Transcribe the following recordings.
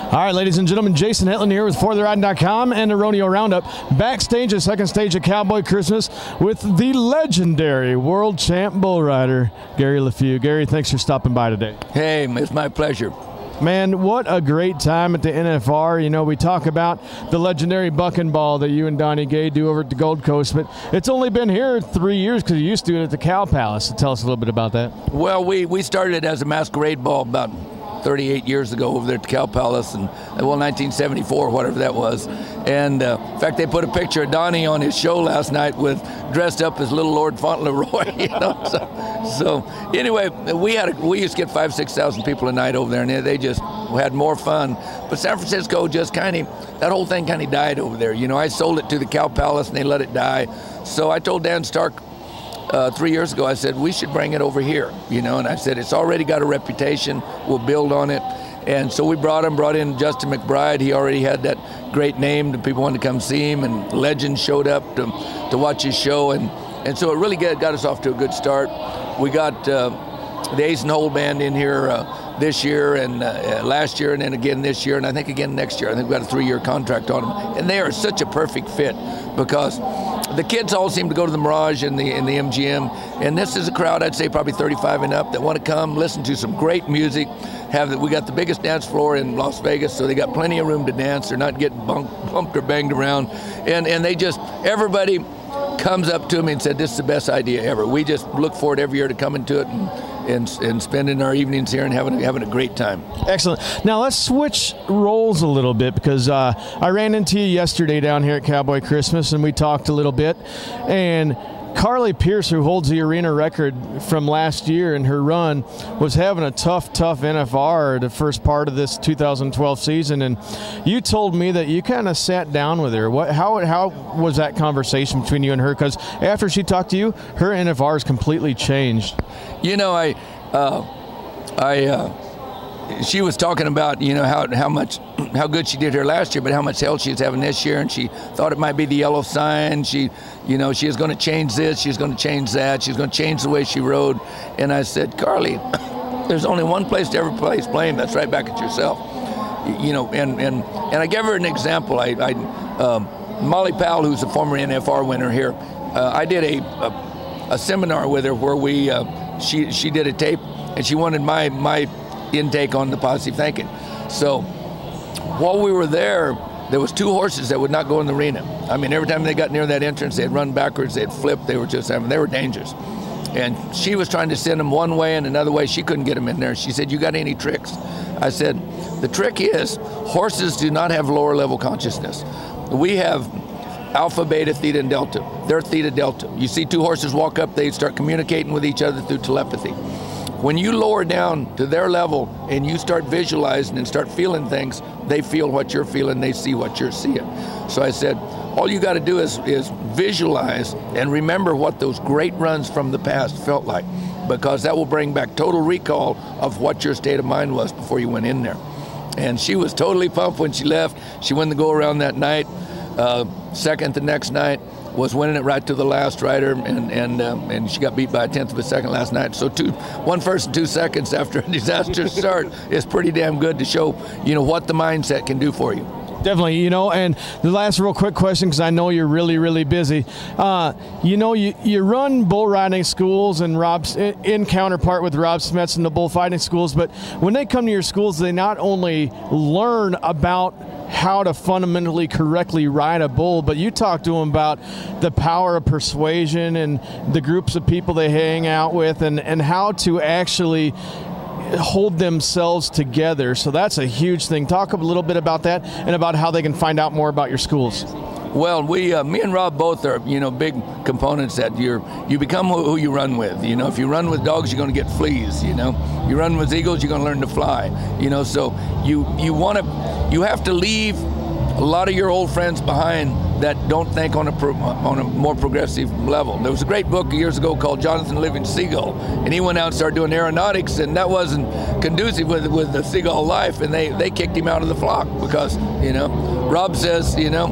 All right, ladies and gentlemen, Jason Hetland here with ForTheRide.com and the Rodeo Roundup. Backstage at second stage of Cowboy Christmas with the legendary world champ bull rider, Gary Leffew. Gary, thanks for stopping by today. Hey, it's my pleasure. Man, what a great time at the NFR. You know, we talk about the legendary buck and ball that you and Donnie Gay do over at the Gold Coast, but it's only been here 3 years because you used to do it at the Cow Palace. So tell us a little bit about that. Well, we started as a masquerade ball about 38 years ago over there at the Cow Palace, and 1974, whatever that was. And in fact, they put a picture of Donnie on his show last night with dressed up as little Lord Fauntleroy. You know, so anyway, we used to get 5,000-6,000 people a night over there, and they just had more fun. But San Francisco just that whole thing kind of died over there. You know, I sold it to the Cow Palace, and they let it die. So I told Dan Stark 3 years ago, I said, we should bring it over here, you know, and I said, it's already got a reputation, we'll build on it. And so we brought in Justin McBride. He already had that great name, and people wanted to come see him, and legends showed up to watch his show, and so it really got us off to a good start. We got the Ace and Hold Band in here this year and last year, and then again this year, and I think again next year. I think we've got a 3-year contract on them, and they are such a perfect fit because the kids all seem to go to the Mirage and the MGM, and this is a crowd, I'd say probably 35 and up, that want to come listen to some great music. We got the biggest dance floor in Las Vegas, so they got plenty of room to dance. They're not getting bumped or banged around, and they just, everybody comes up to me and said, this is the best idea ever. We just look forward every year to coming to it and spending our evenings here and having a great time. Excellent. Now let's switch roles a little bit because I ran into you yesterday down here at Cowboy Christmas, and we talked a little bit. And Carly Pierce, who holds the arena record from last year in her run, was having a tough NFR the first part of this 2012 season, and you told me that you kind of sat down with her. How was that conversation between you and her? Because after she talked to you, her NFR has completely changed. You know, she was talking about, you know, how good she did here last year, but how much hell she's having this year, and she thought it might be the yellow sign. She is going to change this, she's going to change that, she's going to change the way she rode. And I said, Carly, there's only one place to ever place blame. That's right back at yourself. You know, and I gave her an example. Molly Powell, who's a former NFR winner here, I did a seminar with her where she did a tape, and she wanted my intake on the positive thinking. So while we were there was 2 horses that would not go in the arena. I mean, every time they got near that entrance, they'd run backwards, they'd flip, they were dangerous. And she was trying to send them one way and another way. She couldn't get them in there. She said, you got any tricks? I said, the trick is horses do not have lower level consciousness. We have alpha, beta, theta, and delta. They're theta, delta. You see 2 horses walk up, they start communicating with each other through telepathy. When you lower down to their level and you start visualizing and start feeling things, they feel what you're feeling, they see what you're seeing. So I said, all you got to do is visualize and remember what those great runs from the past felt like, because that will bring back total recall of what your state of mind was before you went in there. And she was totally pumped when she left. She won the go-around that night. Second the next night, was winning it right to the last rider, and she got beat by 1/10 of a second last night. So 1 first and 2 seconds after a disastrous start is pretty damn good to show, you know, what the mindset can do for you. Definitely, you know, and the last real quick question, because I know you're really, really busy. You know, you run bull riding schools and in counterpart with Rob Smets and the bullfighting schools, but when they come to your schools, they not only learn about how to fundamentally correctly ride a bull, but you talk to them about the power of persuasion and the groups of people they hang out with and how to actually hold themselves together. So that's a huge thing. Talk a little bit about that and about how they can find out more about your schools. Well, me and Rob both are, you know, big components that you become who you run with. You know, if you run with dogs, you're going to get fleas. You know, you run with eagles, you're going to learn to fly. You know, so you have to leave a lot of your old friends behind that don't think on a more progressive level. There was a great book years ago called Jonathan Living Seagull, and he went out and started doing aeronautics, and that wasn't conducive with the seagull life, and they kicked him out of the flock because, you know, Rob says, you know,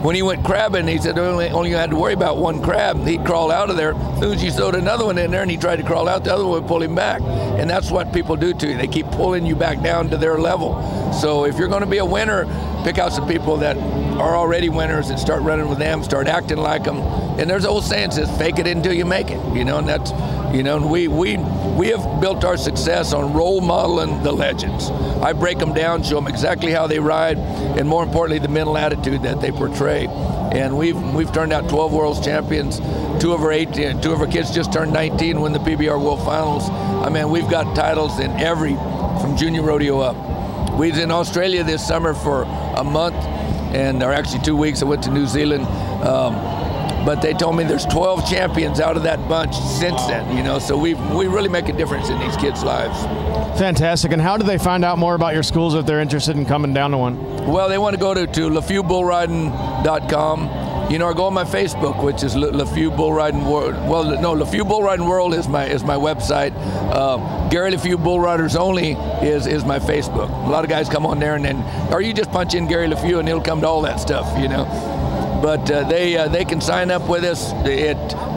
when he went crabbing, he said only you had to worry about one crab. He'd crawl out of there. As soon as you throwed another one in there and he tried to crawl out, the other one would pull him back. And that's what people do to you. They keep pulling you back down to their level. So if you're going to be a winner, pick out some people that are already winners and start running with them, start acting like them. And there's an old saying says, fake it until you make it, and that's, and we have built our success on role modeling the legends. I break them down, show them exactly how they ride, and more importantly, the mental attitude that they portray. And we've turned out 12 world champions. Two of our kids just turned 19 and win the PBR World Finals. I mean, we've got titles in from junior rodeo up. We was in Australia this summer for a month, or actually 2 weeks. I went to New Zealand. But they told me there's 12 champions out of that bunch since then, so we really make a difference in these kids' lives. Fantastic. And how do they find out more about your schools if they're interested in coming down to one? Well, they want to go to LeffewBullRiding.com, or go on my Facebook, which is Leffew Bull Riding World. Well, no, Leffew Bull Riding World is my website. Gary Leffew Bull Riders Only is my Facebook. A lot of guys come on there or you just punch in Gary Leffew and it'll come to all that stuff, But they can sign up with us.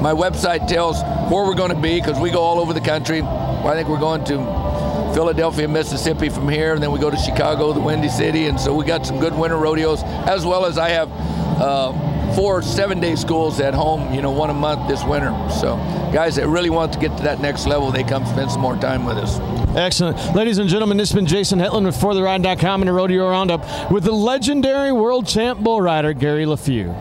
My website tells where we're going to be because we go all over the country. I think we're going to Philadelphia, Mississippi from here, and then we go to Chicago, the Windy City, and so we got some good winter rodeos, as well as I have 4 7-day schools at home, one a month this winter. So guys that really want to get to that next level, they come spend some more time with us. Excellent. Ladies and gentlemen, this has been Jason Hetland with ForTheRide.com and a Rodeo Roundup with the legendary world champ bull rider, Gary Leffew.